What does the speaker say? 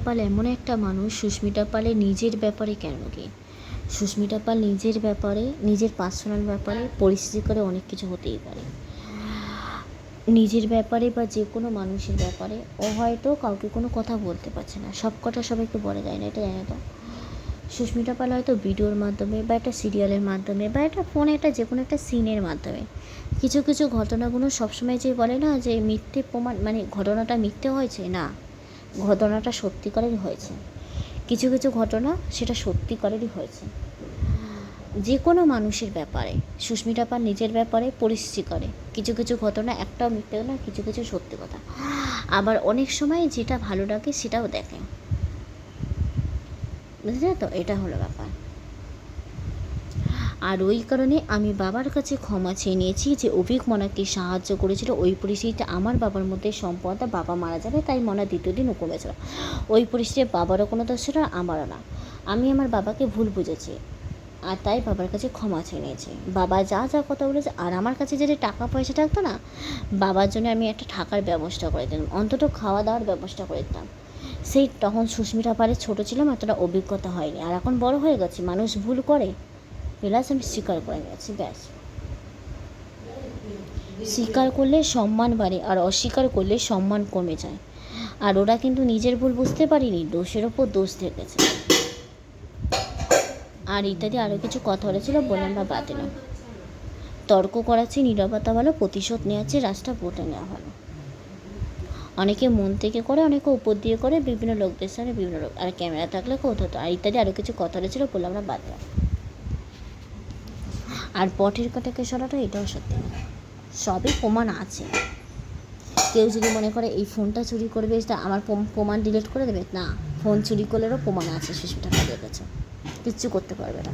পাল এমন একটা মানুষ, সুস্মিতা পালের নিজের ব্যাপারে কেন কি, সুস্মিতা পাল নিজের ব্যাপারে, নিজের পার্সোনাল ব্যাপারে পরিস্থিতি করে অনেক কিছু হতেই পারে। নিজের ব্যাপারে বা যে কোনো মানুষের ব্যাপারে ও হয়তো কাউকে কোনো কথা বলতে পারছে না, সব কথা সবাইকে বলা যায় না, এটা জানো তো। সুস্মিতা পাল হয়তো ভিডিওর মাধ্যমে বা একটা সিরিয়ালের মাধ্যমে বা একটা ফোনে একটা যে কোনো একটা সিনের মাধ্যমে কিছু কিছু ঘটনাগুলো সবসময় যে বলে না যে মিথ্যে প্রমাণ, মানে ঘটনাটা মিথ্যে হয়েছে না, ঘটনাটা সত্যিকারেরই হয়েছে। কিছু কিছু ঘটনা সেটা সত্যিকারেরই হয়েছে। যে কোনো মানুষের ব্যাপারে সুস্মিতা পাল নিজের ব্যাপারে পরিস্থিতি করে কিছু কিছু ঘটনা, একটাও মিথ্যে না, কিছু কিছু সত্যি কথা। আবার অনেক সময় যেটা ভালো লাগে সেটাও দেখে, বুঝলে তো, এটা হলো ব্যাপার। আর ওই কারণে আমি বাবার কাছে ক্ষমা চেয়ে নিয়েছি যে অভিক মনাকে সাহায্য করেছিল ওই পরিস্থিতিতে। আমার বাবার মধ্যে সম্পদ, বাবা মারা যাবে তাই মনা দ্বিতীয় দিন কমেছিল, ওই পরিস্থিতিতে বাবারও কোনো দোষ ছিল, আমারও না। আমি আমার বাবাকে ভুল বুঝেছি আর তাই বাবার কাছে ক্ষমা চেয়ে নিয়েছি। বাবা যা যা কথা বলেছে, আর আমার কাছে যদি টাকা পয়সা থাকতো না, বাবার জন্য আমি একটা থাকার ব্যবস্থা করে দিতাম, অন্তত খাওয়া দাওয়ার ব্যবস্থা করে দিতাম। সেই তখন সুস্মিতা পালের ছোটো ছিলাম, এতটা অভিজ্ঞতা হয়নি, আর এখন বড় হয়ে গেছি, মানুষ ভুল করে, প্লাস আমি স্বীকার করে নিয়েছি, ব্যাস। স্বীকার করলে সম্মান বাড়ে আর অস্বীকার করলে সম্মান কমে যায়। আর ওরা কিন্তু নিজের ভুল বুঝতে পারিনি, দোষের ওপর দোষ থেকেছে। আর ইত্যাদি আরও কিছু কথা বলেছিল, বললাম বা বাদ দিলাম। তর্ক করাচ্ছি, নীরবতা ভালো, প্রতিশোধ নেওয়াচ্ছে, রাস্তা ভোটে নেওয়া ভালো। অনেকে মন থেকে করে, অনেকে উপর দিয়ে করে, বিভিন্ন লোকদের সঙ্গে বিভিন্ন লোক, আর ক্যামেরা থাকলে কোথাও তো, আর ইত্যাদি আরও কিছু কথা বলেছিল, বললাম না বাদ দিলাম। আর পটের কাটাকে সরাটা এটাও সত্যি না, সবই প্রমাণ আছে। কেউ যদি মনে করে এই ফোনটা চুরি করবে তা আমার প্রমাণ ডিলিট করে দেবে, না, ফোন চুরি করলেও প্রমাণ আছে, সুস্মিতা পালের কাছে কিচ্ছু করতে পারবে না।